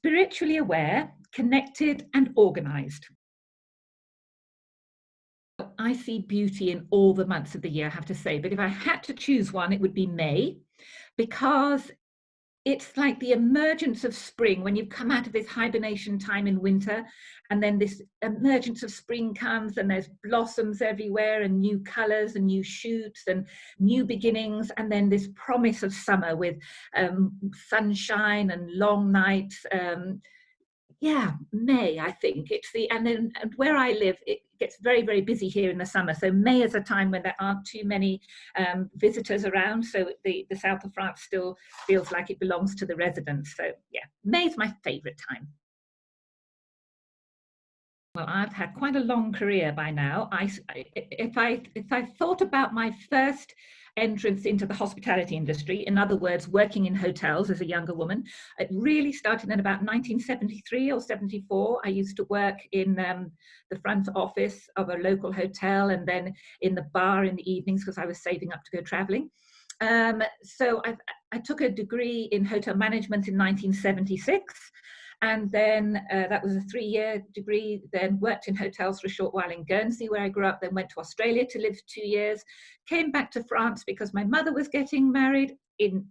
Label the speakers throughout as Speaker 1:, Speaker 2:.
Speaker 1: spiritually aware, connected and organised. I see beauty in all the months of the year, I have to say, but if I had to choose one, it would be May, because it's like the emergence of spring when you've come out of this hibernation time in winter, and then this emergence of spring comes and there's blossoms everywhere and new colours and new shoots and new beginnings, and then this promise of summer with sunshine and long nights. Yeah, May, I think it's and where I live, it gets very, very busy here in the summer. So May is a time when there aren't too many visitors around. So the south of France still feels like it belongs to the residents. So yeah, May is my favourite time. Well, I've had quite a long career by now. If I thought about my first entrance into the hospitality industry, in other words, working in hotels as a younger woman, it really started in about 1973 or 74. I used to work in the front office of a local hotel and then in the bar in the evenings because I was saving up to go traveling. So I took a degree in hotel management in 1976. And then that was a 3-year degree, then worked in hotels for a short while in Guernsey, where I grew up, then went to Australia to live 2 years, came back to France because my mother was getting married in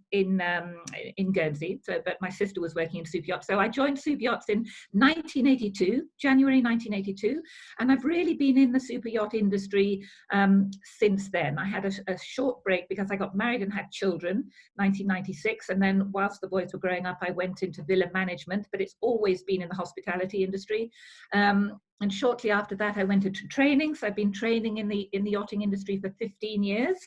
Speaker 1: Guernsey, but my sister was working in super yachts. So I joined super yachts in 1982, January 1982, and I've really been in the super yacht industry since then. I had a short break because I got married and had children, 1996, and then whilst the boys were growing up, I went into villa management, but it's always been in the hospitality industry. And shortly after that, I went into training. So I've been training in the yachting industry for 15 years.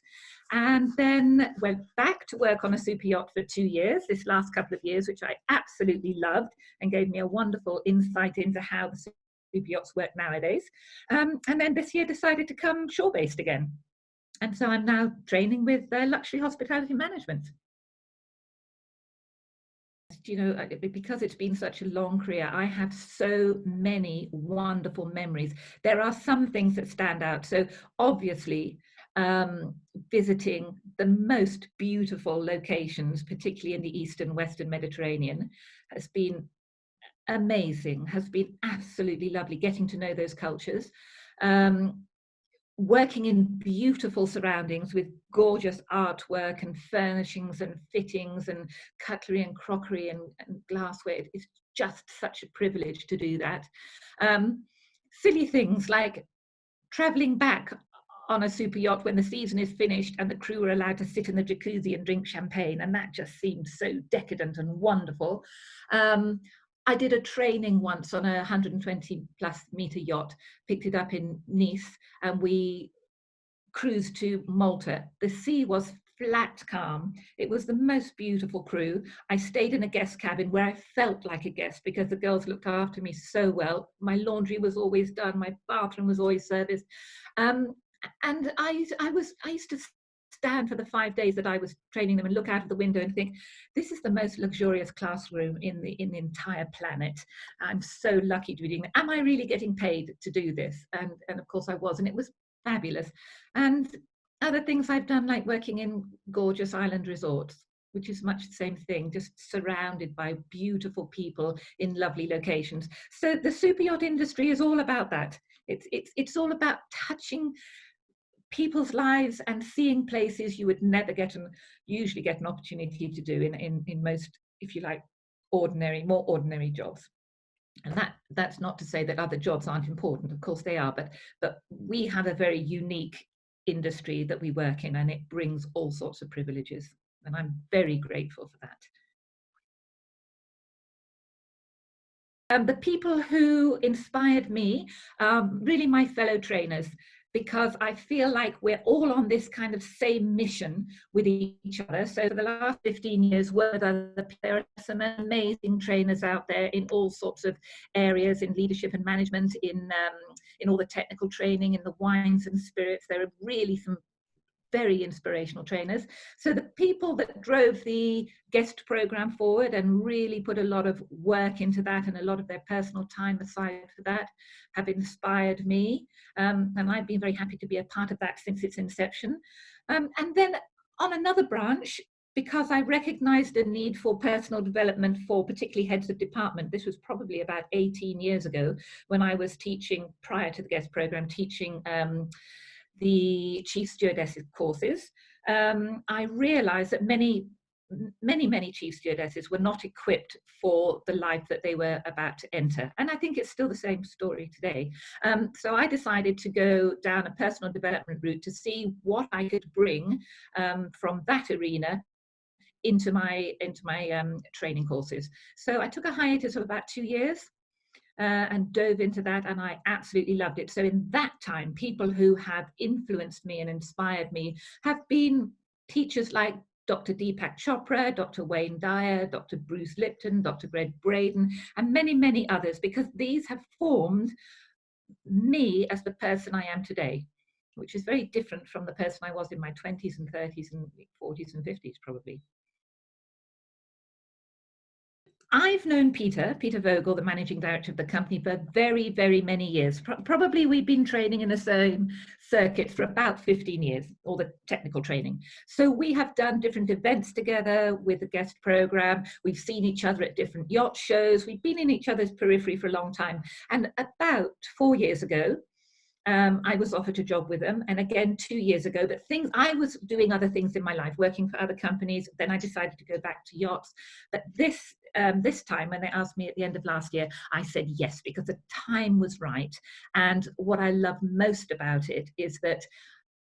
Speaker 1: And then went back to work on a super yacht for 2 years, this last couple of years, which I absolutely loved and gave me a wonderful insight into how the super yachts work nowadays. And then this year decided to come shore-based again. And so I'm now training with luxury hospitality management. You know, because it's been such a long career, I have so many wonderful memories. There are some things that stand out. So obviously, visiting the most beautiful locations, particularly in the Eastern Western Mediterranean, has been amazing, has been absolutely lovely, getting to know those cultures. Working in beautiful surroundings with gorgeous artwork and furnishings and fittings and cutlery and crockery and glassware. It's just such a privilege to do that. Silly things like traveling back on a super yacht when the season is finished and the crew are allowed to sit in the jacuzzi and drink champagne, and that just seems so decadent and wonderful. I did a training once on a 120 plus meter yacht, picked it up in Nice, and we cruised to Malta. The sea was flat calm. It was the most beautiful crew. I stayed in a guest cabin where I felt like a guest because the girls looked after me so well. My laundry was always done. My bathroom was always serviced. And I used to stand for the 5 days that I was training them and look out of the window and think, this is the most luxurious classroom in the entire planet. I'm so lucky to be doing it. Am I really getting paid to do this? And of course I was, and it was fabulous. And other things I've done, like working in gorgeous island resorts, which is much the same thing, just surrounded by beautiful people in lovely locations. So the super yacht industry is all about that. It's all about touching people's lives and seeing places you would never usually get an opportunity to do in most, if you like, more ordinary jobs. And that's not to say that other jobs aren't important. Of course they are, but we have a very unique industry that we work in, and it brings all sorts of privileges, and I'm very grateful for that. The people who inspired me, really my fellow trainers, because I feel like we're all on this kind of same mission with each other. So for the last 15 years, there are some amazing trainers out there in all sorts of areas, in leadership and management, in all the technical training, in the wines and spirits. There are really some very inspirational trainers. So the people that drove the guest program forward and really put a lot of work into that and a lot of their personal time aside for that have inspired me. And I've been very happy to be a part of that since its inception. And then on another branch, because I recognized a need for personal development for particularly heads of department. This was probably about 18 years ago when I was teaching, prior to the guest program, teaching the chief stewardesses courses. I realized that many chief stewardesses were not equipped for the life that they were about to enter. And I think it's still the same story today. So I decided to go down a personal development route to see what I could bring from that arena into my training courses. So I took a hiatus of about 2 years and dove into that, and I absolutely loved it. So in that time, people who have influenced me and inspired me have been teachers like Dr. Deepak Chopra, Dr. Wayne Dyer, Dr. Bruce Lipton, Dr. Greg Braden, and many, many others, because these have formed me as the person I am today, which is very different from the person I was in my 20s and 30s and 40s and 50s, probably. I've known Peter Vogel, the managing director of the company, for very, very many years. Probably we've been training in the same circuit for about 15 years, all the technical training. So we have done different events together with the guest program. We've seen each other at different yacht shows. We've been in each other's periphery for a long time. And about 4 years ago, I was offered a job with them, and again 2 years ago, but I was doing other things in my life, working for other companies. Then I decided to go back to yachts. But this time, when they asked me at the end of last year, I said yes, because the time was right. And what I love most about it is that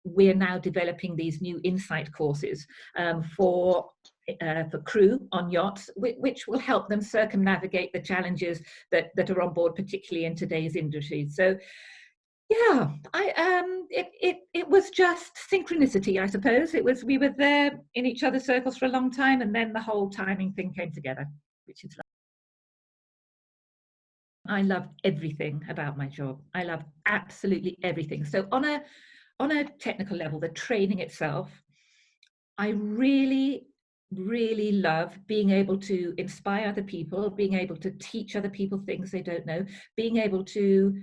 Speaker 1: we're now developing these new insight courses for crew on yachts, which will help them circumnavigate the challenges that are on board, particularly in today's industry. So yeah, it was just synchronicity, I suppose. We were there in each other's circles for a long time, and then the whole timing thing came together, which is I love everything about my job. I love absolutely everything. So on a technical level, the training itself, I really, really love being able to inspire other people, being able to teach other people things they don't know, being able to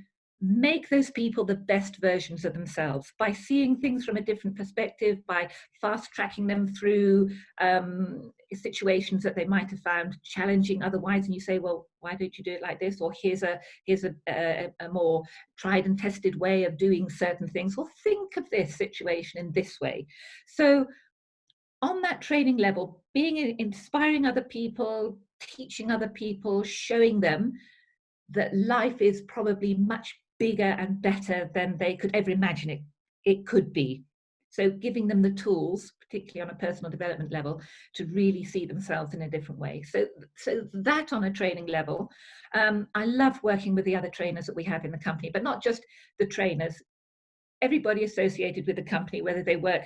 Speaker 1: make those people the best versions of themselves by seeing things from a different perspective, by fast tracking them through situations that they might have found challenging otherwise, and you say, well, why don't you do it like this? Or here's a more tried and tested way of doing certain things, or think of this situation in this way. So on that training level, inspiring other people, teaching other people, showing them that life is probably much bigger and better than they could ever imagine it could be. So giving them the tools, particularly on a personal development level, to really see themselves in a different way. So that on a training level, I love working with the other trainers that we have in the company, but not just the trainers, everybody associated with the company, whether they work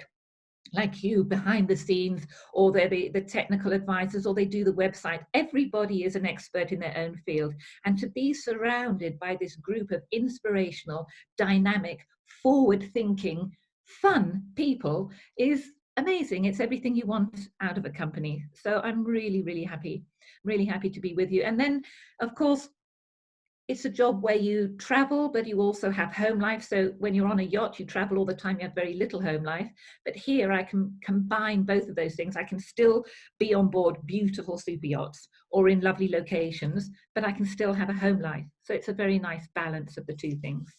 Speaker 1: like you behind the scenes, or they're the technical advisors, or they do the website. Everybody is an expert in their own field, and to be surrounded by this group of inspirational, dynamic, forward-thinking, fun people is amazing. It's everything you want out of a company. So I'm really, really happy to be with you. And then, of course, it's a job where you travel, but you also have home life. So when you're on a yacht, you travel all the time, you have very little home life. But here I can combine both of those things. I can still be on board beautiful super yachts or in lovely locations, but I can still have a home life. So it's a very nice balance of the two things.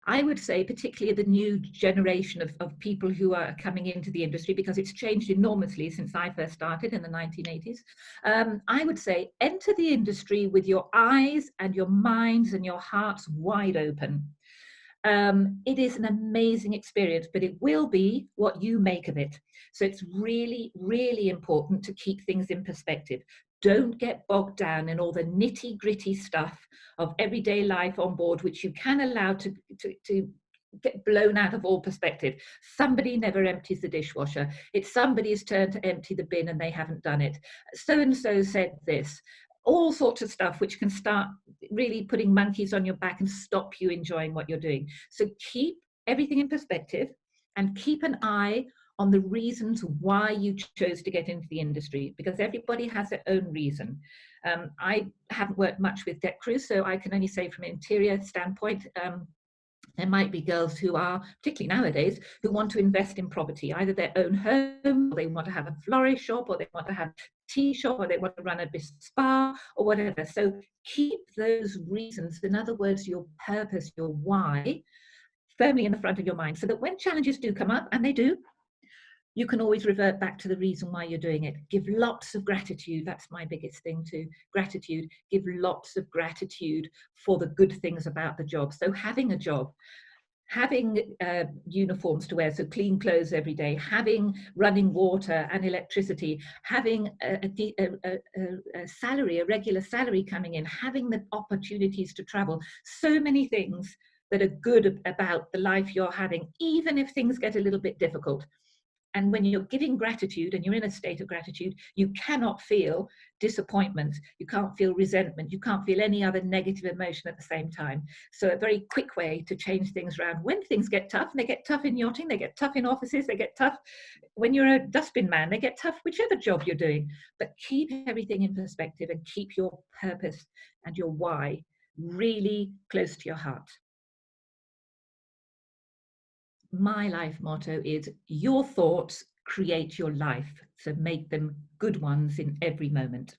Speaker 1: I would say particularly the new generation of people who are coming into the industry, because it's changed enormously since I first started in the 1980s. I would say enter the industry with your eyes and your minds and your hearts wide open. It is an amazing experience, but it will be what you make of it. So it's really, really important to keep things in perspective. Don't get bogged down in all the nitty gritty stuff of everyday life on board, which you can allow to get blown out of all perspective. Somebody never empties the dishwasher. It's somebody's turn to empty the bin and they haven't done it. So-and-so said this. All sorts of stuff which can start really putting monkeys on your back and stop you enjoying what you're doing. So keep everything in perspective and keep an eye on the reasons why you chose to get into the industry, because everybody has their own reason. I haven't worked much with deck crews, so I can only say from an interior standpoint, There might be girls who are, particularly nowadays, who want to invest in property, either their own home, or they want to have a florist shop, or they want to have a tea shop, or they want to run a business spa, or whatever. So keep those reasons, in other words, your purpose, your why, firmly in the front of your mind, so that when challenges do come up, and they do, you can always revert back to the reason why you're doing it. Give lots of gratitude. That's my biggest thing too. Gratitude. Give lots of gratitude for the good things about the job. So having a job, having uniforms to wear, so clean clothes every day, having running water and electricity, having a salary, a regular salary coming in, having the opportunities to travel, so many things that are good about the life you're having, even if things get a little bit difficult. And when you're giving gratitude and you're in a state of gratitude, you cannot feel disappointment, you can't feel resentment, you can't feel any other negative emotion at the same time. So a very quick way to change things around when things get tough, and they get tough in yachting, they get tough in offices, they get tough when you're a dustbin man, they get tough whichever job you're doing. But keep everything in perspective and keep your purpose and your why really close to your heart. My life motto is your thoughts create your life, so make them good ones in every moment.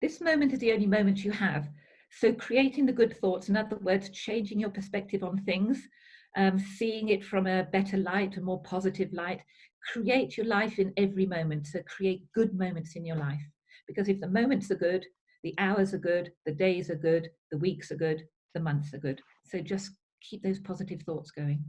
Speaker 1: This moment is the only moment you have, so creating the good thoughts, in other words, changing your perspective on things, seeing it from a better light, a more positive light, create your life in every moment, so create good moments in your life. Because if the moments are good, the hours are good, the days are good, the weeks are good, the months are good. So just keep those positive thoughts going.